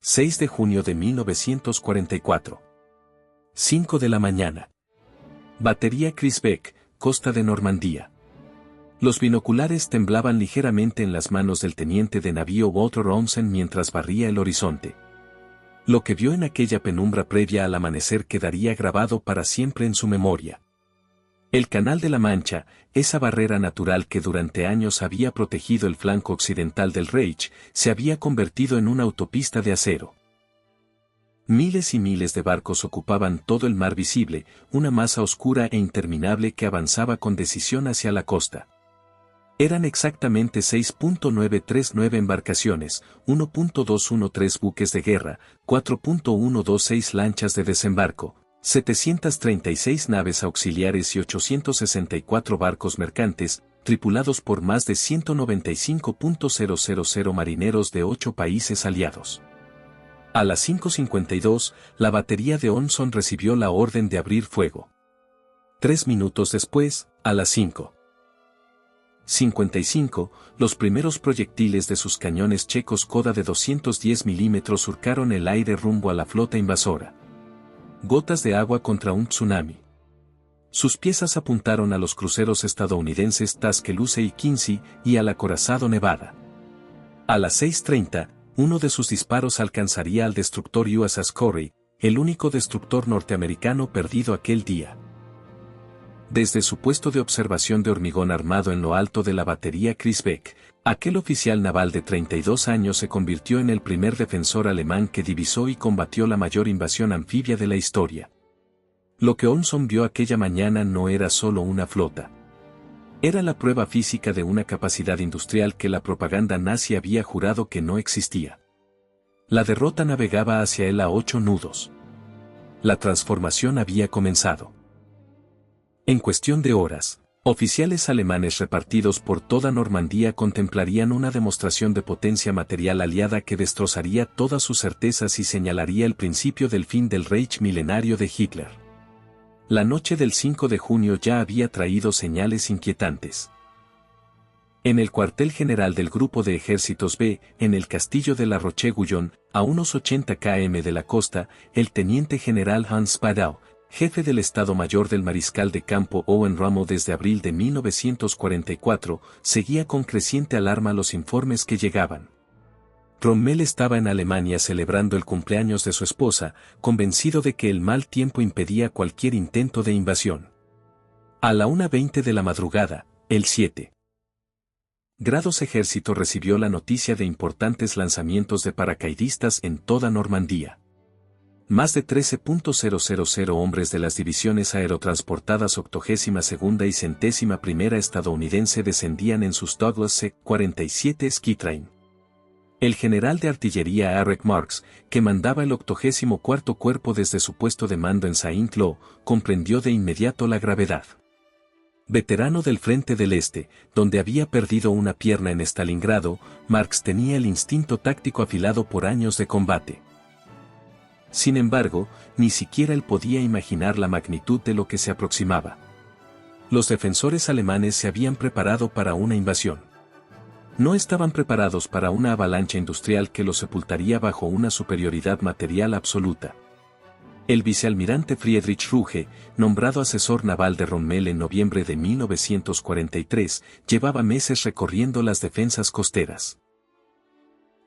6 de junio de 1944. 5 de la mañana. Batería Crisbeck, costa de Normandía. Los binoculares temblaban ligeramente en las manos del teniente de navío Walter Ronsen mientras barría el horizonte. Lo que vio en aquella penumbra previa al amanecer quedaría grabado para siempre en su memoria. El Canal de la Mancha, esa barrera natural que durante años había protegido el flanco occidental del Reich, se había convertido en una autopista de acero. Miles y miles de barcos ocupaban todo el mar visible, una masa oscura e interminable que avanzaba con decisión hacia la costa. Eran exactamente 6.939 embarcaciones, 1.213 buques de guerra, 4.126 lanchas de desembarco, 736 naves auxiliares y 864 barcos mercantes, tripulados por más de 195.000 marineros de 8 países aliados. A las 5:52, la batería de Onson recibió la orden de abrir fuego. 3 minutos después, a las 5:55, los primeros proyectiles de sus cañones checos Koda de 210 milímetros surcaron el aire rumbo a la flota invasora. Gotas de agua contra un tsunami. Sus piezas apuntaron a los cruceros estadounidenses Tuscaloosa y Quincy y al acorazado Nevada. A las 6:30, uno de sus disparos alcanzaría al destructor USS Corey, el único destructor norteamericano perdido aquel día. Desde su puesto de observación de hormigón armado en lo alto de la batería Crisbeck, aquel oficial naval de 32 años se convirtió en el primer defensor alemán que divisó y combatió la mayor invasión anfibia de la historia. Lo que Onson vio aquella mañana no era solo una flota. Era la prueba física de una capacidad industrial que la propaganda nazi había jurado que no existía. La derrota navegaba hacia él a 8 nudos. La transformación había comenzado. En cuestión de horas, oficiales alemanes repartidos por toda Normandía contemplarían una demostración de potencia material aliada que destrozaría todas sus certezas y señalaría el principio del fin del Reich milenario de Hitler. La noche del 5 de junio ya había traído señales inquietantes. En el cuartel general del Grupo de Ejércitos B, en el castillo de La Roche-Guyon, a unos 80 km de la costa, el teniente general Hans Spadau, jefe del Estado Mayor del Mariscal de Campo Owen Rommel desde abril de 1944, seguía con creciente alarma los informes que llegaban. Rommel estaba en Alemania celebrando el cumpleaños de su esposa, convencido de que el mal tiempo impedía cualquier intento de invasión. A la 1:20 de la madrugada, el 7 grados ejército recibió la noticia de importantes lanzamientos de paracaidistas en toda Normandía. Más de 13.000 hombres de las divisiones aerotransportadas 82ª y 101ª estadounidense descendían en sus Douglas C-47 Skytrain. El general de artillería Erich Marks, que mandaba el 84º cuerpo desde su puesto de mando en Saint-Lô, comprendió de inmediato la gravedad. Veterano del Frente del Este, donde había perdido una pierna en Stalingrado, Marks tenía el instinto táctico afilado por años de combate. Sin embargo, ni siquiera él podía imaginar la magnitud de lo que se aproximaba. Los defensores alemanes se habían preparado para una invasión. No estaban preparados para una avalancha industrial que los sepultaría bajo una superioridad material absoluta. El vicealmirante Friedrich Ruge, nombrado asesor naval de Rommel en noviembre de 1943, llevaba meses recorriendo las defensas costeras.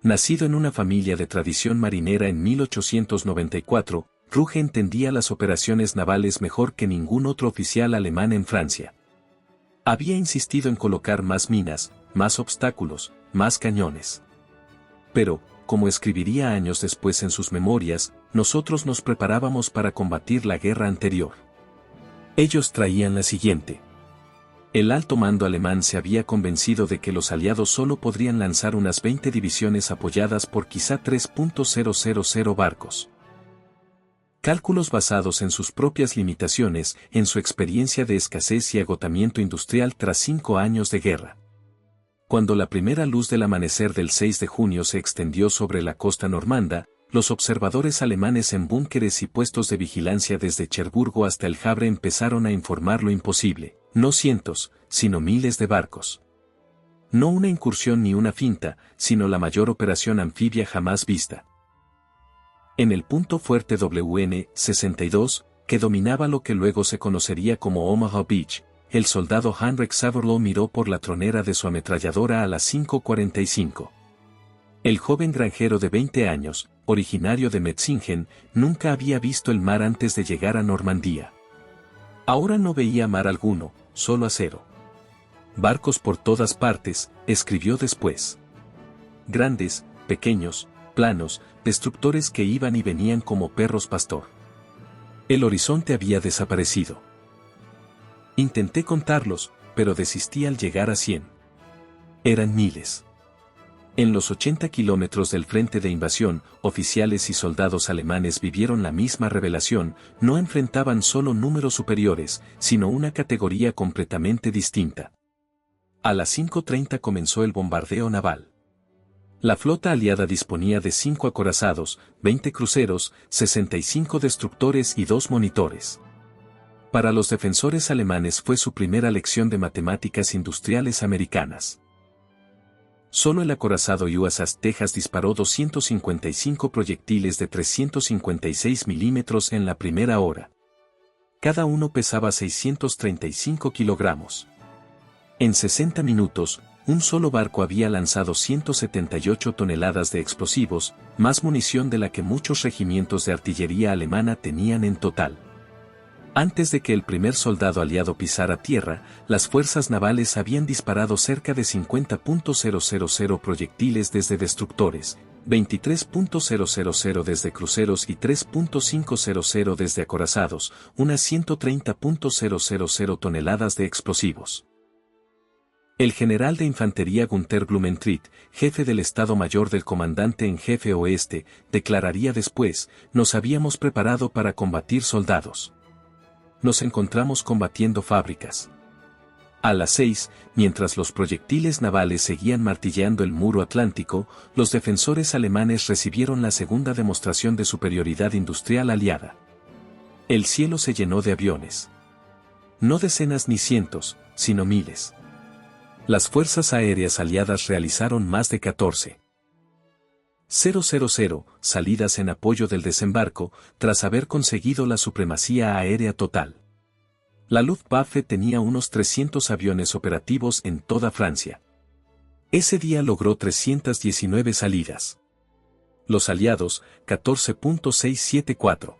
Nacido en una familia de tradición marinera en 1894, Ruge entendía las operaciones navales mejor que ningún otro oficial alemán en Francia. Había insistido en colocar más minas, más obstáculos, más cañones. Pero, como escribiría años después en sus memorias, nosotros nos preparábamos para combatir la guerra anterior. Ellos traían la siguiente. El alto mando alemán se había convencido de que los aliados solo podrían lanzar unas 20 divisiones apoyadas por quizá 3.000 barcos. Cálculos basados en sus propias limitaciones, en su experiencia de escasez y agotamiento industrial tras 5 años de guerra. Cuando la primera luz del amanecer del 6 de junio se extendió sobre la costa normanda, los observadores alemanes en búnkeres y puestos de vigilancia desde Cherburgo hasta el Havre empezaron a informar lo imposible. No cientos, sino miles de barcos. No una incursión ni una finta, sino la mayor operación anfibia jamás vista. En el punto fuerte WN-62, que dominaba lo que luego se conocería como Omaha Beach, el soldado Henrik Saverlow miró por la tronera de su ametralladora a las 5:45. El joven granjero de 20 años, originario de Metzingen, nunca había visto el mar antes de llegar a Normandía. Ahora no veía mar alguno, solo acero. Barcos por todas partes, escribió después. Grandes, pequeños, planos, destructores que iban y venían como perros pastor. El horizonte había desaparecido. Intenté contarlos, pero desistí al llegar a 100. Eran miles. En los 80 kilómetros del frente de invasión, oficiales y soldados alemanes vivieron la misma revelación, no enfrentaban solo números superiores, sino una categoría completamente distinta. A las 5:30 comenzó el bombardeo naval. La flota aliada disponía de 5 acorazados, 20 cruceros, 65 destructores y 2 monitores. Para los defensores alemanes fue su primera lección de matemáticas industriales americanas. Solo el acorazado USS Texas disparó 255 proyectiles de 356 milímetros en la primera hora. Cada uno pesaba 635 kilogramos. En 60 minutos, un solo barco había lanzado 178 toneladas de explosivos, más munición de la que muchos regimientos de artillería alemana tenían en total. Antes de que el primer soldado aliado pisara tierra, las fuerzas navales habían disparado cerca de 50.000 proyectiles desde destructores, 23.000 desde cruceros y 3.500 desde acorazados, unas 130.000 toneladas de explosivos. El general de infantería Gunther Blumentritt, jefe del Estado Mayor del Comandante en Jefe Oeste, declararía después: nos habíamos preparado para combatir soldados. Nos encontramos combatiendo fábricas. A las 6, mientras los proyectiles navales seguían martilleando el muro atlántico, los defensores alemanes recibieron la segunda demostración de superioridad industrial aliada. El cielo se llenó de aviones. No decenas ni cientos, sino miles. Las fuerzas aéreas aliadas realizaron más de 14,000 salidas en apoyo del desembarco, tras haber conseguido la supremacía aérea total. La Luftwaffe tenía unos 300 aviones operativos en toda Francia. Ese día logró 319 salidas. Los aliados, 14.674.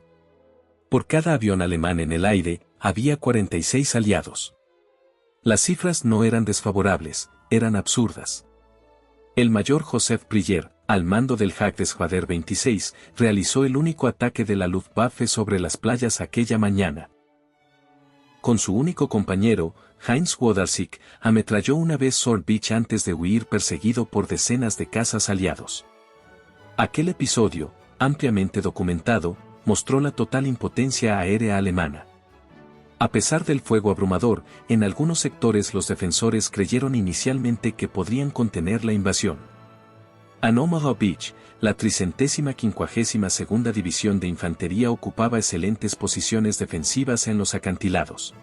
Por cada avión alemán en el aire, había 46 aliados. Las cifras no eran desfavorables, eran absurdas. El mayor Joseph Brillier, al mando del Hackesquadern 26, realizó el único ataque de la Luftwaffe sobre las playas aquella mañana. Con su único compañero, Heinz Wodarczyk, ametralló una vez Sword Beach antes de huir perseguido por decenas de cazas aliados. Aquel episodio, ampliamente documentado, mostró la total impotencia aérea alemana. A pesar del fuego abrumador, en algunos sectores los defensores creyeron inicialmente que podrían contener la invasión. En Omaha Beach, la 352ª División de Infantería ocupaba excelentes posiciones defensivas en los acantilados.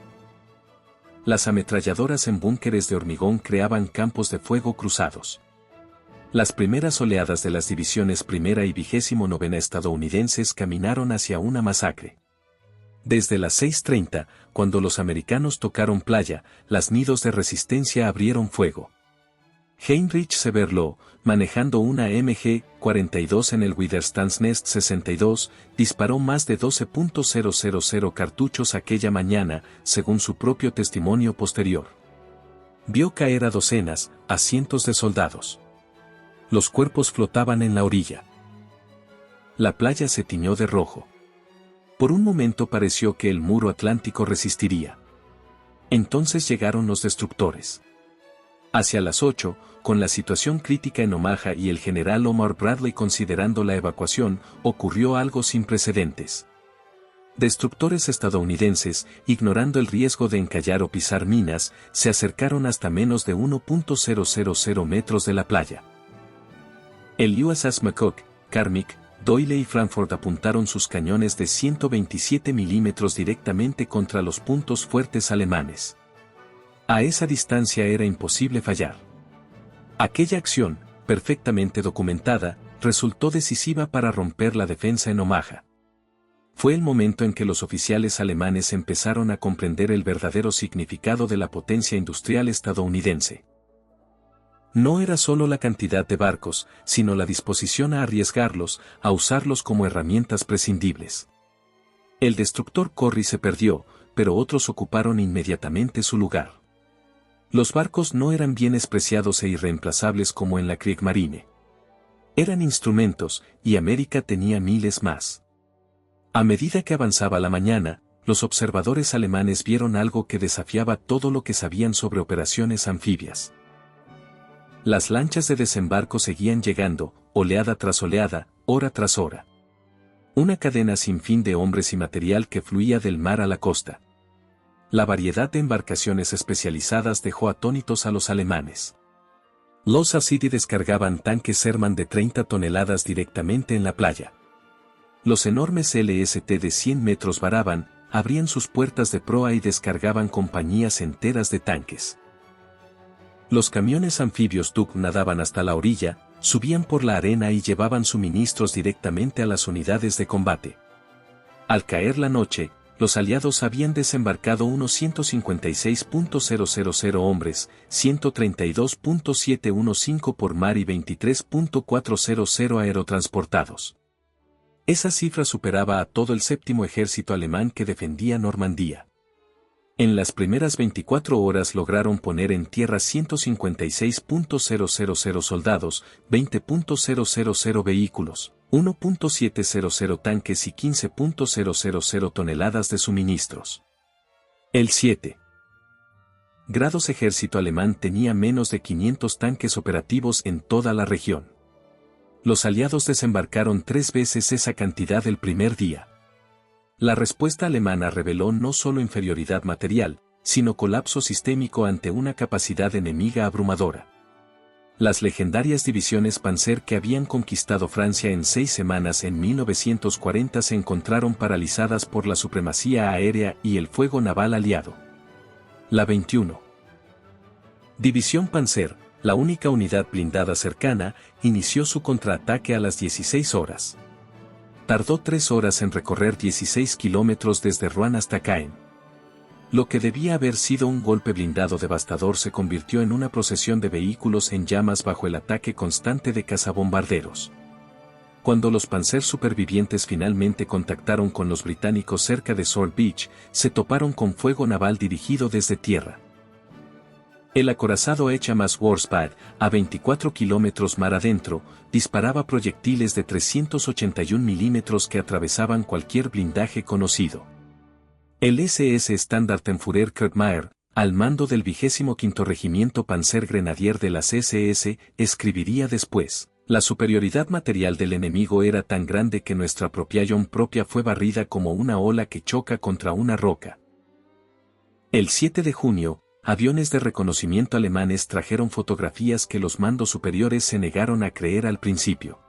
Las ametralladoras en búnkeres de hormigón creaban campos de fuego cruzados. Las primeras oleadas de las divisiones primera y 29ª estadounidenses caminaron hacia una masacre. Desde las 6:30, cuando los americanos tocaron playa, las nidos de resistencia abrieron fuego. Heinrich Severloh, manejando una MG-42 en el Widerstandsnest 62, disparó más de 12.000 cartuchos aquella mañana, según su propio testimonio posterior. Vio caer a docenas, a cientos de soldados. Los cuerpos flotaban en la orilla. La playa se tiñó de rojo. Por un momento pareció que el muro atlántico resistiría. Entonces llegaron los destructores. Hacia las 8, con la situación crítica en Omaha y el general Omar Bradley considerando la evacuación, ocurrió algo sin precedentes. Destructores estadounidenses, ignorando el riesgo de encallar o pisar minas, se acercaron hasta menos de 1.000 metros de la playa. El USS McCook, Carmick, Doyle y Frankfurt apuntaron sus cañones de 127 milímetros directamente contra los puntos fuertes alemanes. A esa distancia era imposible fallar. Aquella acción, perfectamente documentada, resultó decisiva para romper la defensa en Omaha. Fue el momento en que los oficiales alemanes empezaron a comprender el verdadero significado de la potencia industrial estadounidense. No era solo la cantidad de barcos, sino la disposición a arriesgarlos, a usarlos como herramientas prescindibles. El destructor Corry se perdió, pero otros ocuparon inmediatamente su lugar. Los barcos no eran bienes preciados e irreemplazables como en la Kriegsmarine. Eran instrumentos, y América tenía miles más. A medida que avanzaba la mañana, los observadores alemanes vieron algo que desafiaba todo lo que sabían sobre operaciones anfibias. Las lanchas de desembarco seguían llegando, oleada tras oleada, hora tras hora. Una cadena sin fin de hombres y material que fluía del mar a la costa. La variedad de embarcaciones especializadas dejó atónitos a los alemanes. Los City descargaban tanques Sherman de 30 toneladas directamente en la playa. Los enormes LST de 100 metros varaban, abrían sus puertas de proa y descargaban compañías enteras de tanques. Los camiones anfibios Duck nadaban hasta la orilla, subían por la arena y llevaban suministros directamente a las unidades de combate. Al caer la noche, los aliados habían desembarcado unos 156.000 hombres, 132.715 por mar y 23.400 aerotransportados. Esa cifra superaba a todo el séptimo ejército alemán que defendía Normandía. En las primeras 24 horas lograron poner en tierra 156.000 soldados, 20.000 vehículos, 1.700 tanques y 15.000 toneladas de suministros. El 7 grados ejército alemán tenía menos de 500 tanques operativos en toda la región. Los aliados desembarcaron 3 veces esa cantidad el primer día. La respuesta alemana reveló no solo inferioridad material, sino colapso sistémico ante una capacidad enemiga abrumadora. Las legendarias divisiones Panzer que habían conquistado Francia en 6 semanas en 1940 se encontraron paralizadas por la supremacía aérea y el fuego naval aliado. La 21. División Panzer, la única unidad blindada cercana, inició su contraataque a las 16 horas. Tardó 3 horas en recorrer 16 kilómetros desde Rouen hasta Caen. Lo que debía haber sido un golpe blindado devastador se convirtió en una procesión de vehículos en llamas bajo el ataque constante de cazabombarderos. Cuando los Panzer supervivientes finalmente contactaron con los británicos cerca de Sword Beach, se toparon con fuego naval dirigido desde tierra. El acorazado HMAS Warspad, a 24 kilómetros mar adentro, disparaba proyectiles de 381 milímetros que atravesaban cualquier blindaje conocido. El SS Standartenführer Kriegsmarine, al mando del 25º Regimiento Panzer Grenadier de las SS, escribiría después: la superioridad material del enemigo era tan grande que nuestra propia fue barrida como una ola que choca contra una roca. El 7 de junio, aviones de reconocimiento alemanes trajeron fotografías que los mandos superiores se negaron a creer al principio.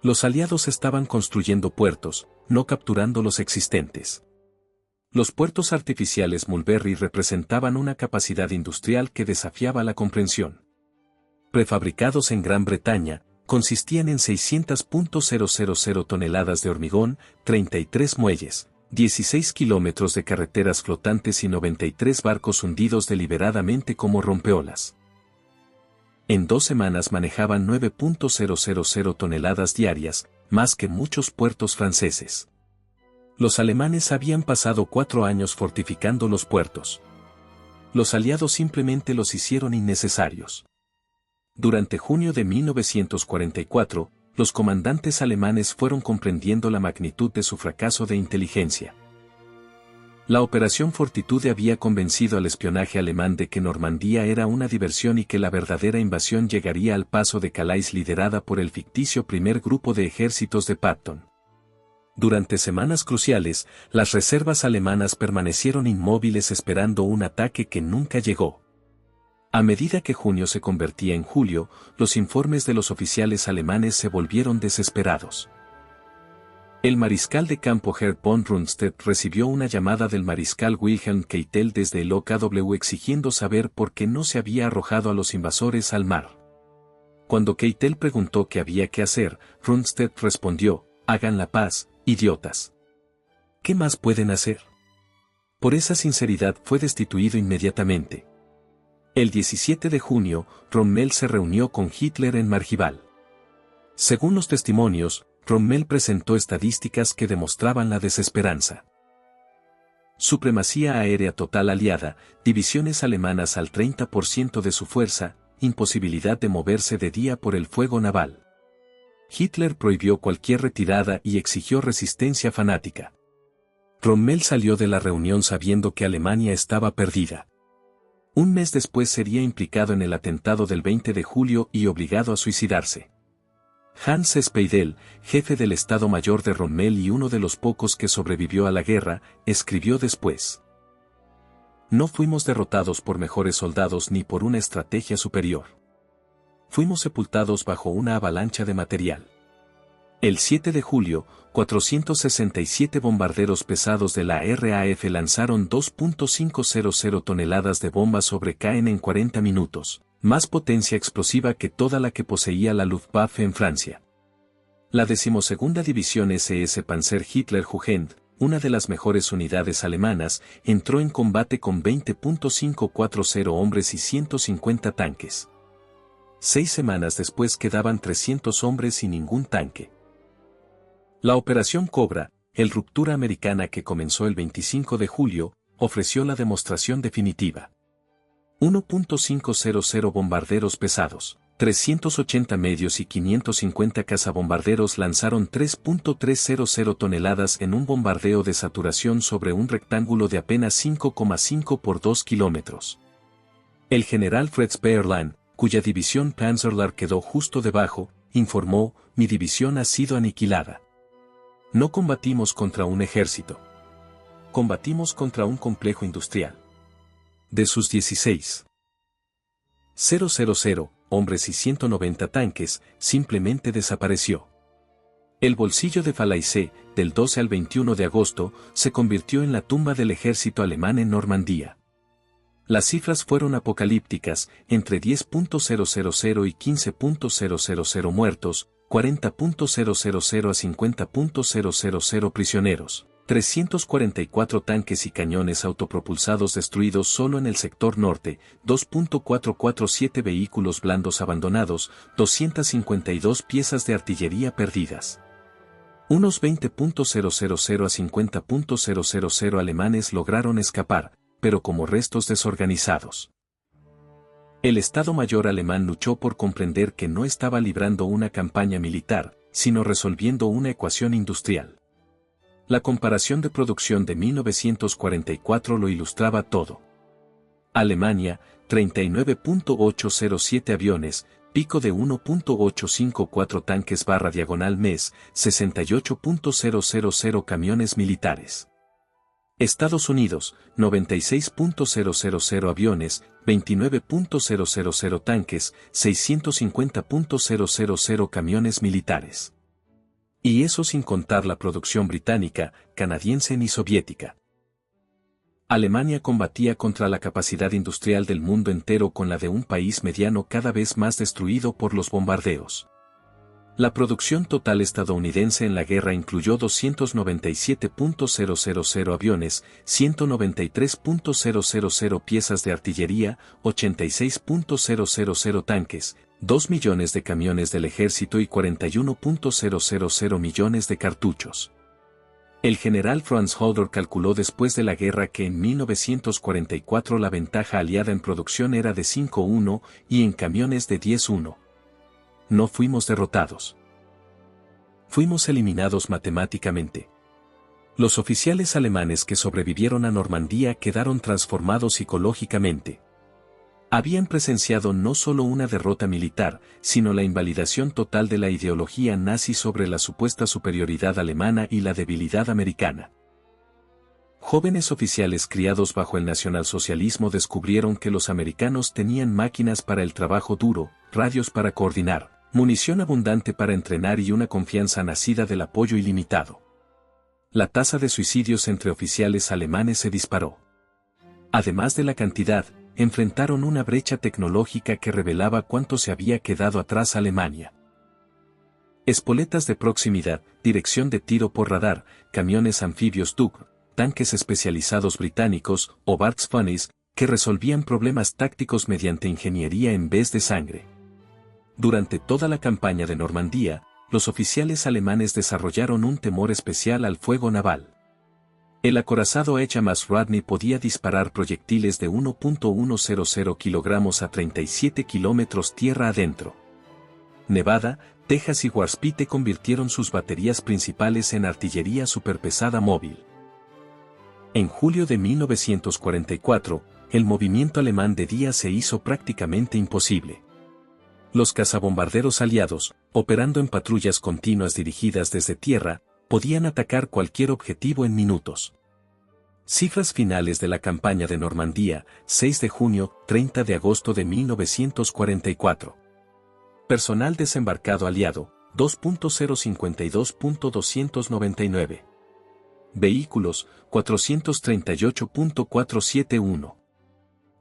Los aliados estaban construyendo puertos, no capturando los existentes. Los puertos artificiales Mulberry representaban una capacidad industrial que desafiaba la comprensión. Prefabricados en Gran Bretaña, consistían en 600.000 toneladas de hormigón, 33 muelles, 16 kilómetros de carreteras flotantes y 93 barcos hundidos deliberadamente como rompeolas. En 2 semanas manejaban 9.000 toneladas diarias, más que muchos puertos franceses. Los alemanes habían pasado 4 años fortificando los puertos. Los aliados simplemente los hicieron innecesarios. Durante junio de 1944, los comandantes alemanes fueron comprendiendo la magnitud de su fracaso de inteligencia. La Operación Fortitude había convencido al espionaje alemán de que Normandía era una diversión y que la verdadera invasión llegaría al paso de Calais liderada por el ficticio primer grupo de ejércitos de Patton. Durante semanas cruciales, las reservas alemanas permanecieron inmóviles esperando un ataque que nunca llegó. A medida que junio se convertía en julio, los informes de los oficiales alemanes se volvieron desesperados. El mariscal de campo Herr von Rundstedt recibió una llamada del mariscal Wilhelm Keitel desde el OKW exigiendo saber por qué no se había arrojado a los invasores al mar. Cuando Keitel preguntó qué había que hacer, Rundstedt respondió, hagan la paz, idiotas. ¿Qué más pueden hacer? Por esa sinceridad fue destituido inmediatamente. El 17 de junio, Rommel se reunió con Hitler en Margival. Según los testimonios, Rommel presentó estadísticas que demostraban la desesperanza. Supremacía aérea total aliada, divisiones alemanas al 30% de su fuerza, imposibilidad de moverse de día por el fuego naval. Hitler prohibió cualquier retirada y exigió resistencia fanática. Rommel salió de la reunión sabiendo que Alemania estaba perdida. Un mes después sería implicado en el atentado del 20 de julio y obligado a suicidarse. Hans Speidel, jefe del Estado Mayor de Rommel y uno de los pocos que sobrevivió a la guerra, escribió después: no fuimos derrotados por mejores soldados ni por una estrategia superior. Fuimos sepultados bajo una avalancha de material. El 7 de julio, 467 bombarderos pesados de la RAF lanzaron 2.500 toneladas de bombas sobre Caen en 40 minutos, más potencia explosiva que toda la que poseía la Luftwaffe en Francia. La 12ª División SS Panzer Hitler-Jugend, una de las mejores unidades alemanas, entró en combate con 20.540 hombres y 150 tanques. 6 semanas después quedaban 300 hombres y ningún tanque. La Operación Cobra, el ruptura americana que comenzó el 25 de julio, ofreció la demostración definitiva. 1.500 bombarderos pesados, 380 medios y 550 cazabombarderos lanzaron 3.300 toneladas en un bombardeo de saturación sobre un rectángulo de apenas 5,5 por 2 kilómetros. El general Fritz Bayerlein, cuya división Panzerlar quedó justo debajo, informó: mi división ha sido aniquilada. No combatimos contra un ejército. Combatimos contra un complejo industrial. De sus 16.000 hombres y 190 tanques, simplemente desapareció. El bolsillo de Falaise, del 12 al 21 de agosto, se convirtió en la tumba del ejército alemán en Normandía. Las cifras fueron apocalípticas, entre 10.000 y 15.000 muertos, 40.000 a 50.000 prisioneros, 344 tanques y cañones autopropulsados destruidos solo en el sector norte, 2.447 vehículos blandos abandonados, 252 piezas de artillería perdidas. Unos 20.000 a 50.000 alemanes lograron escapar, pero como restos desorganizados. El Estado Mayor alemán luchó por comprender que no estaba librando una campaña militar, sino resolviendo una ecuación industrial. La comparación de producción de 1944 lo ilustraba todo. Alemania, 39.807 aviones, pico de 1.854 tanques /diagonal mes, 68.000 camiones militares. Estados Unidos, 96.000 aviones, 29.000 tanques, 650.000 camiones militares. Y eso sin contar la producción británica, canadiense ni soviética. Alemania combatía contra la capacidad industrial del mundo entero con la de un país mediano cada vez más destruido por los bombardeos. La producción total estadounidense en la guerra incluyó 297.000 aviones, 193.000 piezas de artillería, 86.000 tanques, 2 millones de camiones del ejército y 41.000 millones de cartuchos. El general Franz Halder calculó después de la guerra que en 1944 la ventaja aliada en producción era de 5-1 y en camiones de 10-1. No fuimos derrotados. Fuimos eliminados matemáticamente. Los oficiales alemanes que sobrevivieron a Normandía quedaron transformados psicológicamente. Habían presenciado no solo una derrota militar, sino la invalidación total de la ideología nazi sobre la supuesta superioridad alemana y la debilidad americana. Jóvenes oficiales criados bajo el nacionalsocialismo descubrieron que los americanos tenían máquinas para el trabajo duro, radios para coordinar, munición abundante para entrenar y una confianza nacida del apoyo ilimitado. La tasa de suicidios entre oficiales alemanes se disparó. Además de la cantidad, enfrentaron una brecha tecnológica que revelaba cuánto se había quedado atrás Alemania. Espoletas de proximidad, dirección de tiro por radar, camiones anfibios Dug, tanques especializados británicos, o Barks Funnies, que resolvían problemas tácticos mediante ingeniería en vez de sangre. Durante toda la campaña de Normandía, los oficiales alemanes desarrollaron un temor especial al fuego naval. El acorazado HMAS Rodney podía disparar proyectiles de 1.100 kilogramos a 37 kilómetros tierra adentro. Nevada, Texas y Warspite convirtieron sus baterías principales en artillería superpesada móvil. En julio de 1944, el movimiento alemán de día se hizo prácticamente imposible. Los cazabombarderos aliados, operando en patrullas continuas dirigidas desde tierra, podían atacar cualquier objetivo en minutos. Cifras finales de la campaña de Normandía, 6 de junio, 30 de agosto de 1944. Personal desembarcado aliado, 2.052.299. Vehículos, 438.471.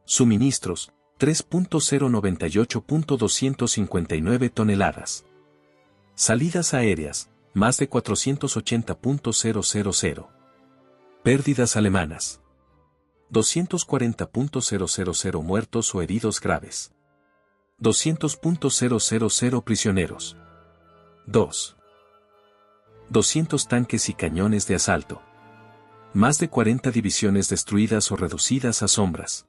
Suministros, 3.098.259 toneladas. Salidas aéreas, más de 480.000. Pérdidas alemanas. 240.000 muertos o heridos graves. 200.000 prisioneros. 200 tanques y cañones de asalto. Más de 40 divisiones destruidas o reducidas a sombras.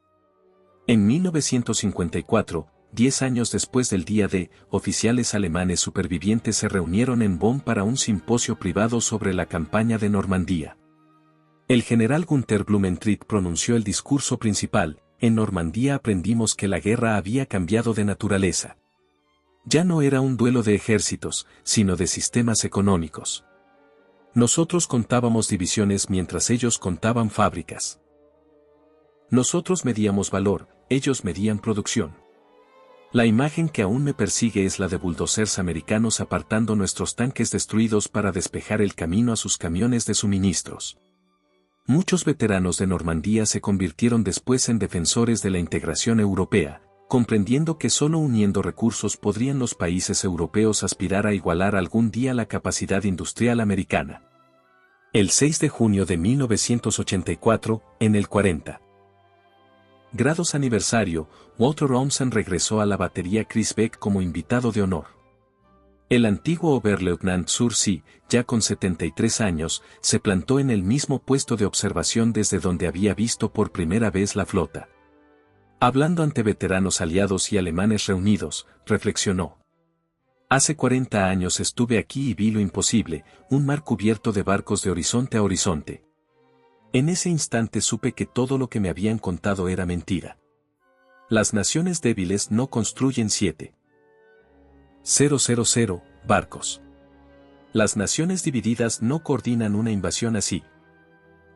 En 1954, 10 años después del día D, oficiales alemanes supervivientes se reunieron en Bonn para un simposio privado sobre la campaña de Normandía. El general Günther Blumentritt pronunció el discurso principal: en Normandía aprendimos que la guerra había cambiado de naturaleza. Ya no era un duelo de ejércitos, sino de sistemas económicos. Nosotros contábamos divisiones mientras ellos contaban fábricas. Nosotros medíamos valor, ellos medían producción. La imagen que aún me persigue es la de bulldozers americanos apartando nuestros tanques destruidos para despejar el camino a sus camiones de suministros. Muchos veteranos de Normandía se convirtieron después en defensores de la integración europea, comprendiendo que solo uniendo recursos podrían los países europeos aspirar a igualar algún día la capacidad industrial americana. El 6 de junio de 1984, en el 40 grados aniversario, Walter Olmsted regresó a la batería Chris Beck como invitado de honor. El antiguo Oberleutnant Sur-See, ya con 73 años, se plantó en el mismo puesto de observación desde donde había visto por primera vez la flota. Hablando ante veteranos aliados y alemanes reunidos, reflexionó: hace 40 años estuve aquí y vi lo imposible, un mar cubierto de barcos de horizonte a horizonte. En ese instante supe que todo lo que me habían contado era mentira. Las naciones débiles no construyen 7,000 barcos. Las naciones divididas no coordinan una invasión así.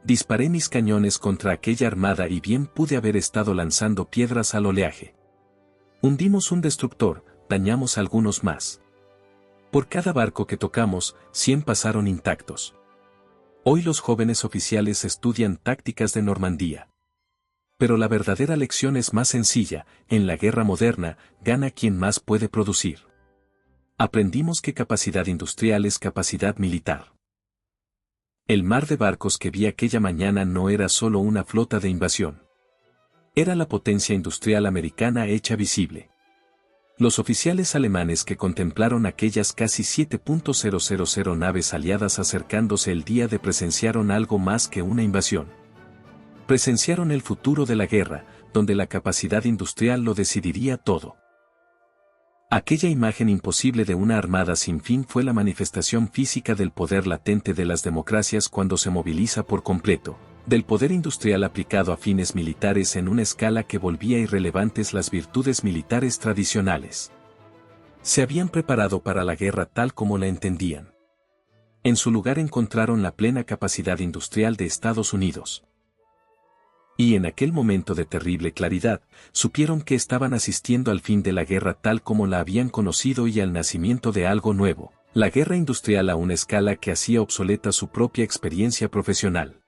Disparé mis cañones contra aquella armada y bien pude haber estado lanzando piedras al oleaje. Hundimos un destructor, dañamos algunos más. Por cada barco que tocamos, 100 pasaron intactos. Hoy los jóvenes oficiales estudian tácticas de Normandía. Pero la verdadera lección es más sencilla: en la guerra moderna, gana quien más puede producir. Aprendimos que capacidad industrial es capacidad militar. El mar de barcos que vi aquella mañana no era solo una flota de invasión. Era la potencia industrial americana hecha visible. Los oficiales alemanes que contemplaron aquellas casi 7,000 naves aliadas acercándose el día de presenciaron algo más que una invasión. Presenciaron el futuro de la guerra, donde la capacidad industrial lo decidiría todo. Aquella imagen imposible de una armada sin fin fue la manifestación física del poder latente de las democracias cuando se moviliza por completo, del poder industrial aplicado a fines militares en una escala que volvía irrelevantes las virtudes militares tradicionales. Se habían preparado para la guerra tal como la entendían. En su lugar encontraron la plena capacidad industrial de Estados Unidos. Y en aquel momento de terrible claridad, supieron que estaban asistiendo al fin de la guerra tal como la habían conocido y al nacimiento de algo nuevo, la guerra industrial a una escala que hacía obsoleta su propia experiencia profesional.